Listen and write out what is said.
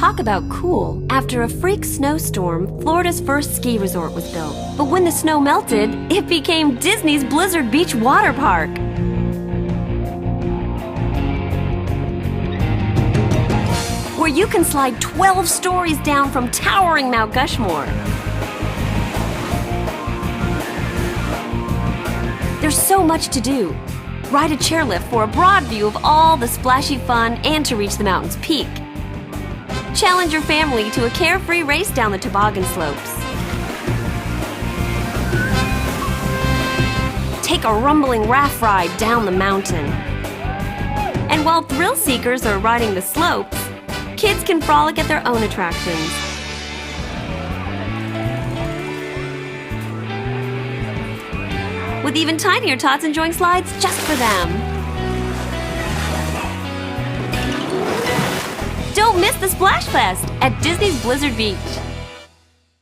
Talk about cool. After a freak snowstorm, Florida's first ski resort was built. But when the snow melted, it became Disney's Blizzard Beach water park. Where you can slide 12 stories down from towering Mount Gushmore. There's so much to do. Ride a chairlift for a broad view of all the splashy fun and to reach the mountain's peak. Challenge your family to a carefree race down the toboggan slopes. Take a rumbling raft ride down the mountain. And while thrill seekers are riding the slopes, kids can frolic at their own attractions. With even tinier tots enjoying slides just for them. Don't miss the Splash Fest at Disney's Blizzard Beach.